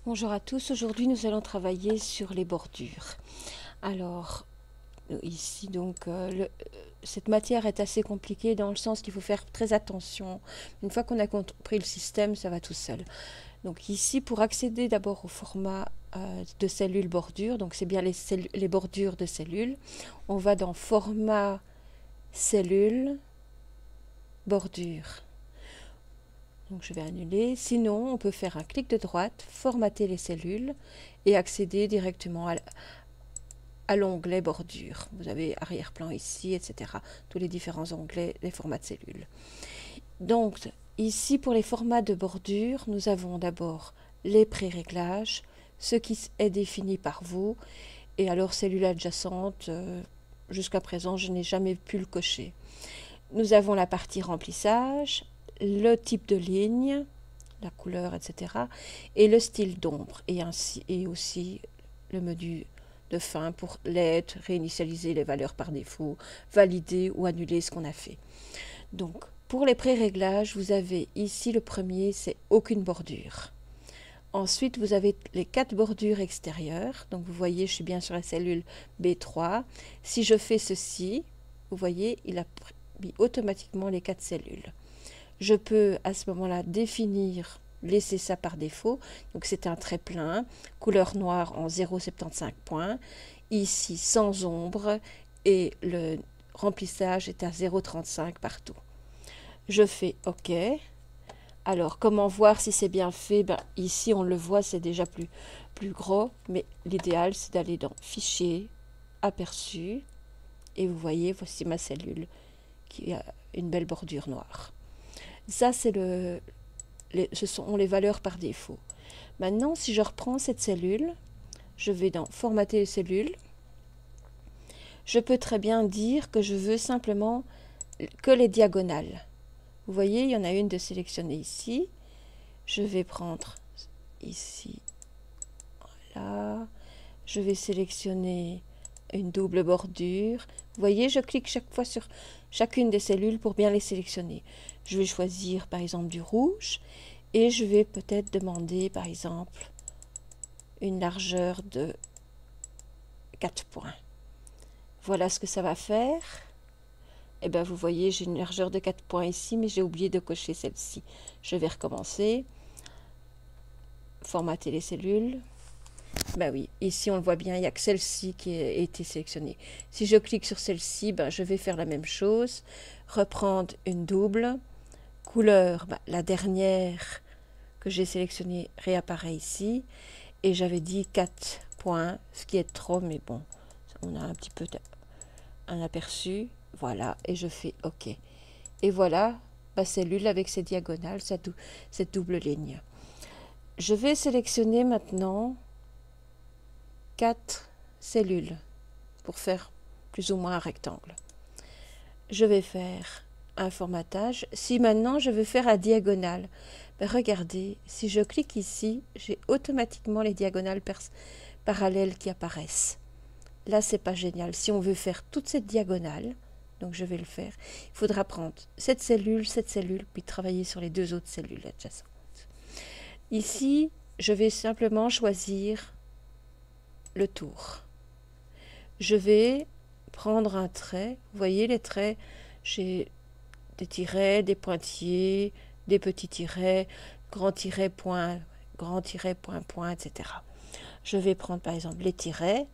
Bonjour à tous, aujourd'hui nous allons travailler sur les bordures. Alors ici donc cette matière est assez compliquée dans le sens qu'il faut faire très attention. Une fois qu'on a compris le système, ça va tout seul. Donc ici pour accéder d'abord au format de cellules bordure, donc c'est bien les bordures de cellules, on va dans format cellules bordure. Donc je vais annuler. Sinon, on peut faire un clic de droite, formater les cellules et accéder directement à l'onglet bordure. Vous avez arrière-plan ici, etc. Tous les différents onglets des formats de cellules. Donc ici, pour les formats de bordure, nous avons d'abord les pré-réglages, ce qui est défini par vous. Et alors, cellules adjacentes, jusqu'à présent, je n'ai jamais pu le cocher. Nous avons la partie remplissage, le type de ligne, la couleur, etc. et le style d'ombre, et aussi le menu de fin pour lettres, réinitialiser les valeurs par défaut, valider ou annuler ce qu'on a fait. Donc, pour les pré-réglages, vous avez ici le premier, c'est aucune bordure. Ensuite, vous avez les 4 bordures extérieures. Donc, vous voyez, je suis bien sur la cellule B3. Si je fais ceci, vous voyez, il a mis automatiquement les 4 cellules. Je peux à ce moment-là définir, laisser ça par défaut. Donc c'est un trait plein, couleur noire en 0,75 points. Ici sans ombre et le remplissage est à 0,35 partout. Je fais OK. Alors comment voir si c'est bien fait? Ici on le voit, c'est déjà plus gros, mais l'idéal c'est d'aller dans Fichier, Aperçu, et vous voyez, voici ma cellule qui a une belle bordure noire. Ça, ce sont les valeurs par défaut. Maintenant, si je reprends cette cellule, je vais dans Formater les cellules. Je peux très bien dire que je veux simplement que les diagonales. Vous voyez, il y en a une de sélectionnée ici. Je vais prendre ici, voilà. Je vais sélectionner une double bordure. Vous voyez, je clique chaque fois sur chacune des cellules pour bien les sélectionner. Je vais choisir par exemple du rouge et je vais peut-être demander par exemple une largeur de 4 points. Voilà ce que ça va faire. Et bien vous voyez, j'ai une largeur de 4 points ici, mais j'ai oublié de cocher celle-ci. Je vais recommencer. Formater les cellules. Ben oui, ici on le voit bien, il n'y a que celle-ci qui a été sélectionnée. Si je clique sur celle-ci, je vais faire la même chose. Reprendre une double. Couleur, la dernière que j'ai sélectionnée réapparaît ici. Et j'avais dit 4 points, ce qui est trop, mais bon, on a un petit peu un aperçu. Voilà, et je fais OK. Et voilà ma cellule avec ses diagonales, cette double ligne. Je vais sélectionner maintenant 4 cellules pour faire plus ou moins un rectangle. Je vais faire un formatage. Si maintenant je veux faire à diagonale, regardez, si je clique ici, j'ai automatiquement les diagonales parallèles qui apparaissent. Là, c'est pas génial. Si on veut faire toute cette diagonale, donc je vais le faire, il faudra prendre cette cellule, puis travailler sur les 2 autres cellules adjacentes. Ici, je vais simplement choisir le tour. Je vais prendre un trait. Vous voyez les traits, j'ai des tirets, des pointillés, des petits tirets, grand tiret, point, point, etc. Je vais prendre par exemple les tirets,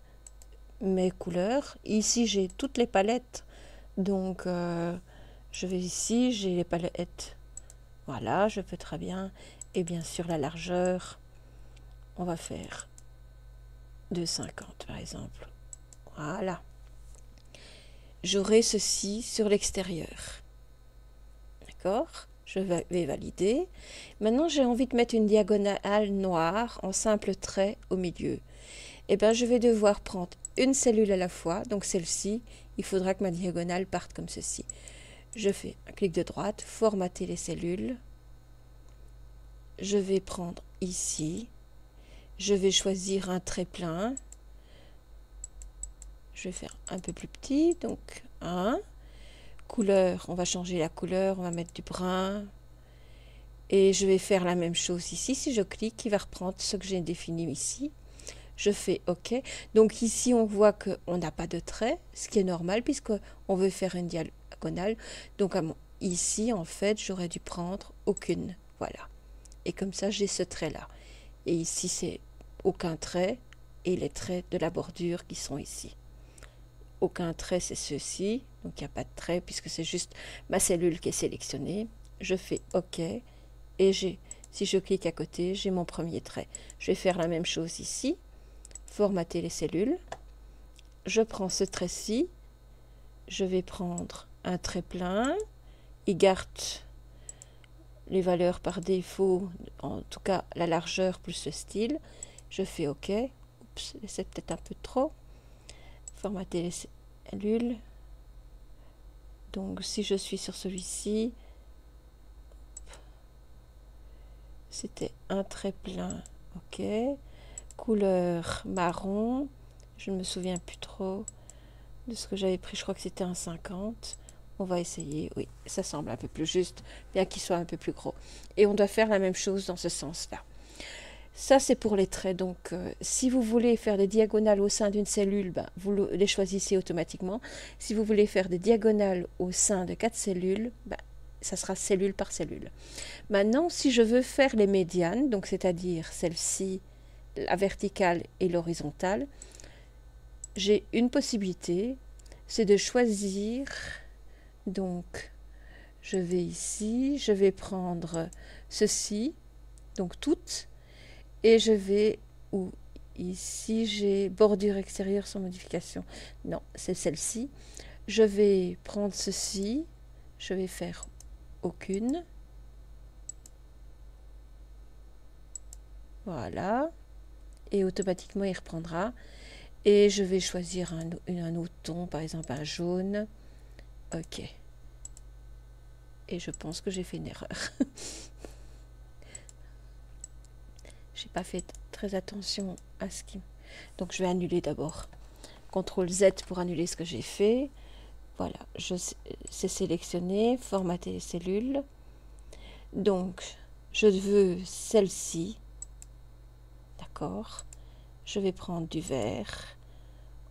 mes couleurs. Ici, j'ai toutes les palettes. Donc, je vais ici, j'ai les palettes. Voilà, je peux très bien. Et bien sûr, la largeur, on va faire 2,50 par exemple. Voilà. J'aurai ceci sur l'extérieur. D'accord? Je vais valider. Maintenant, j'ai envie de mettre une diagonale noire en simple trait au milieu. Et bien, je vais devoir prendre une cellule à la fois. Donc, celle-ci, il faudra que ma diagonale parte comme ceci. Je fais un clic de droite, formater les cellules. Je vais prendre ici. Je vais choisir un trait plein. Je vais faire un peu plus petit, donc 1. Couleur, on va changer la couleur, on va mettre du brun. Et je vais faire la même chose ici. Si je clique, il va reprendre ce que j'ai défini ici. Je fais OK. Donc ici, on voit qu'on n'a pas de trait, ce qui est normal puisqu'on veut faire une diagonale. Donc ici, en fait, j'aurais dû prendre aucune. Voilà. Et comme ça, j'ai ce trait-là. Et ici, c'est aucun trait et les traits de la bordure qui sont ici. Aucun trait, c'est ceci. Donc il n'y a pas de trait puisque c'est juste ma cellule qui est sélectionnée. Je fais OK. Et si je clique à côté, j'ai mon premier trait. Je vais faire la même chose ici. Formater les cellules. Je prends ce trait-ci. Je vais prendre un trait plein. Il garde les valeurs par défaut, en tout cas la largeur plus le style. Je fais OK. Oups, c'est peut-être un peu trop. Formater les cellules. Donc si je suis sur celui-ci, c'était un trait plein. OK. Couleur marron. Je ne me souviens plus trop de ce que j'avais pris. Je crois que c'était un 50. On va essayer. Oui, ça semble un peu plus juste, bien qu'il soit un peu plus gros. Et on doit faire la même chose dans ce sens-là. Ça, c'est pour les traits. Donc, si vous voulez faire des diagonales au sein d'une cellule, ben, vous les choisissez automatiquement. Si vous voulez faire des diagonales au sein de 4 cellules, ben, ça sera cellule par cellule. Maintenant, si je veux faire les médianes, donc c'est-à-dire celle-ci, la verticale et l'horizontale, j'ai une possibilité, c'est de choisir. Donc, je vais ici, je vais prendre ceci, donc toutes, et je vais, ou ici j'ai bordure extérieure sans modification, non, c'est celle-ci. Je vais prendre ceci, je vais faire aucune, voilà, et automatiquement il reprendra. Et je vais choisir un autre ton, par exemple un jaune. OK. Et je pense que j'ai fait une erreur. J'ai pas fait très attention à ce qui... Donc je vais annuler d'abord. CTRL Z pour annuler ce que j'ai fait. Voilà, c'est sélectionné, formater les cellules. Donc, je veux celle-ci. D'accord. Je vais prendre du vert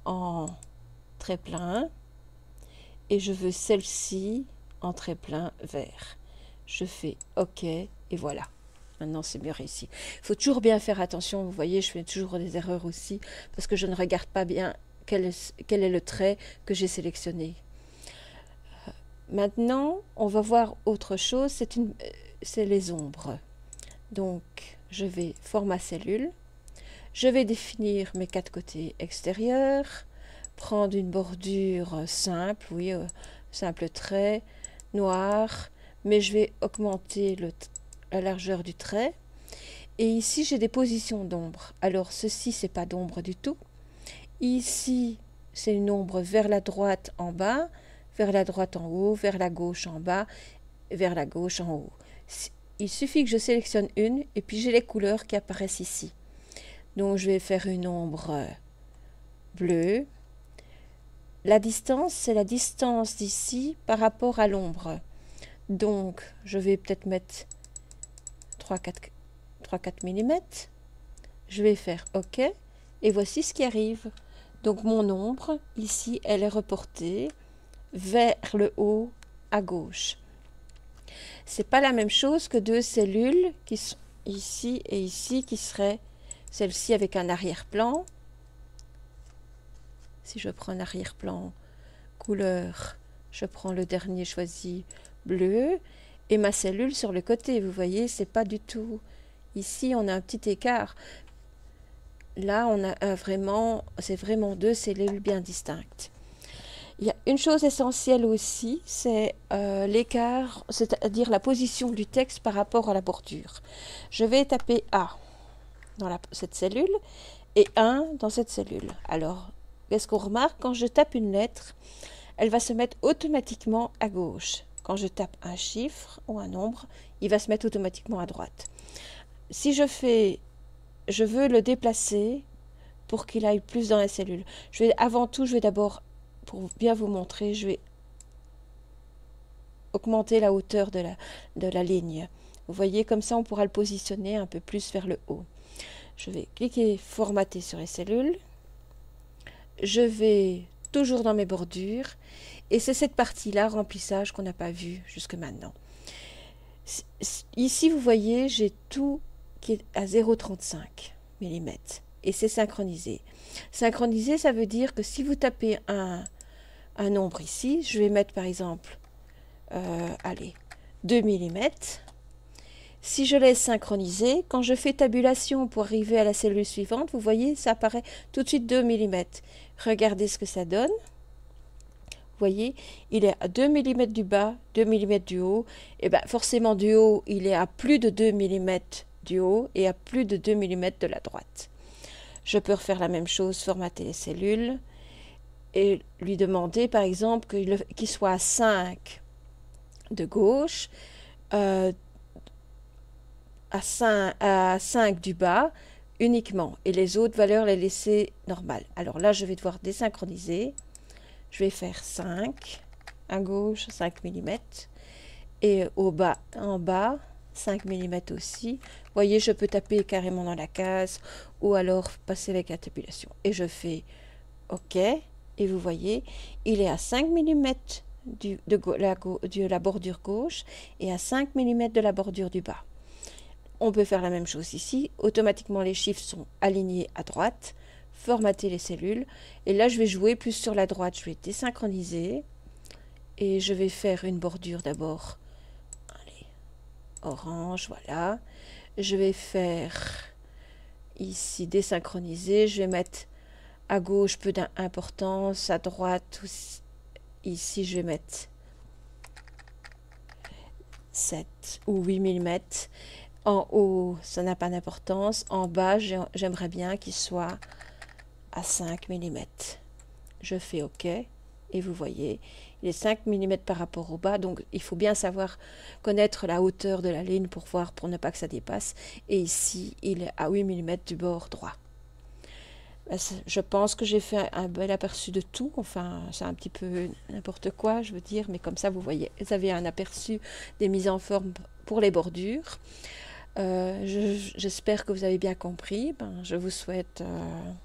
en trait plein et je veux celle-ci en trait plein vert. Je fais OK et voilà. Maintenant, c'est mieux réussi. Il faut toujours bien faire attention. Vous voyez, je fais toujours des erreurs aussi parce que je ne regarde pas bien quel est le trait que j'ai sélectionné. Maintenant, on va voir autre chose. C'est les ombres. Donc, je vais format cellule. Je vais définir mes 4 côtés extérieurs, prendre une bordure simple, oui, simple trait, noir, mais je vais augmenter la largeur du trait. Et ici, j'ai des positions d'ombre. Alors, ceci, c'est pas d'ombre du tout. Ici, c'est une ombre vers la droite en bas, vers la droite en haut, vers la gauche en bas, vers la gauche en haut. Il suffit que je sélectionne une, et puis j'ai les couleurs qui apparaissent ici. Donc, je vais faire une ombre bleue. La distance, c'est la distance d'ici par rapport à l'ombre. Donc, je vais peut-être mettre 3-4 mm. Je vais faire OK. Et voici ce qui arrive. Donc, mon ombre, ici, elle est reportée vers le haut à gauche. C'est pas la même chose que deux cellules qui sont ici et ici, qui seraient celle-ci avec un arrière-plan. Si je prends un arrière-plan couleur, je prends le dernier choisi bleu et ma cellule sur le côté. Vous voyez, c'est pas du tout. Ici, on a un petit écart. Là, on a c'est vraiment deux cellules bien distinctes. Il y a une chose essentielle aussi, c'est l'écart, c'est-à-dire la position du texte par rapport à la bordure. Je vais taper A dans cette cellule et 1 dans cette cellule. Alors, qu'est-ce qu'on remarque? Quand je tape une lettre, elle va se mettre automatiquement à gauche. Quand je tape un chiffre ou un nombre, il va se mettre automatiquement à droite. Si je veux le déplacer pour qu'il aille plus dans la cellule. Avant tout, je vais d'abord, pour bien vous montrer, je vais augmenter la hauteur de la ligne. Vous voyez, comme ça on pourra le positionner un peu plus vers le haut. Je vais cliquer formater sur les cellules. Je vais toujours dans mes bordures. Et c'est cette partie-là, remplissage, qu'on n'a pas vu jusque maintenant. Ici, vous voyez, j'ai tout qui est à 0,35 mm. Et c'est synchronisé. Synchronisé, ça veut dire que si vous tapez un nombre ici, je vais mettre par exemple, allez, 2 mm. Si je laisse synchroniser, quand je fais tabulation pour arriver à la cellule suivante, vous voyez, ça apparaît tout de suite 2 mm. Regardez ce que ça donne. Vous voyez, il est à 2 mm du bas, 2 mm du haut. Et bien forcément du haut, il est à plus de 2 mm du haut et à plus de 2 mm de la droite. Je peux refaire la même chose, formater les cellules et lui demander par exemple qu'il soit à 5 de gauche, à 5 du bas uniquement, et les autres valeurs les laisser normales. Alors là, je vais devoir désynchroniser. Je vais faire 5 à gauche, 5 mm, et en bas, 5 mm aussi. Vous voyez, je peux taper carrément dans la case, ou alors passer avec la tabulation. Et je fais OK, et vous voyez, il est à 5 mm de la bordure gauche, et à 5 mm de la bordure du bas. On peut faire la même chose ici. Automatiquement, les chiffres sont alignés à droite. Formater les cellules. Et là, je vais jouer plus sur la droite. Je vais désynchroniser. Et je vais faire une bordure d'abord. Allez, orange, voilà. Je vais faire ici désynchroniser. Je vais mettre à gauche peu d'importance. À droite, ici, je vais mettre 7 ou 8 mm. En haut, ça n'a pas d'importance. En bas, j'aimerais bien qu'il soit à 5 mm. Je fais OK. Et vous voyez, il est 5 mm par rapport au bas. Donc, il faut bien savoir connaître la hauteur de la ligne pour ne pas que ça dépasse. Et ici, il est à 8 mm du bord droit. Je pense que j'ai fait un bel aperçu de tout. Enfin, c'est un petit peu n'importe quoi, je veux dire. Mais comme ça, vous voyez, vous avez un aperçu des mises en forme pour les bordures. J'espère que vous avez bien compris. Je vous souhaite une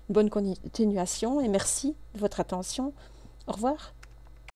bonne continuation et merci de votre attention. Au revoir.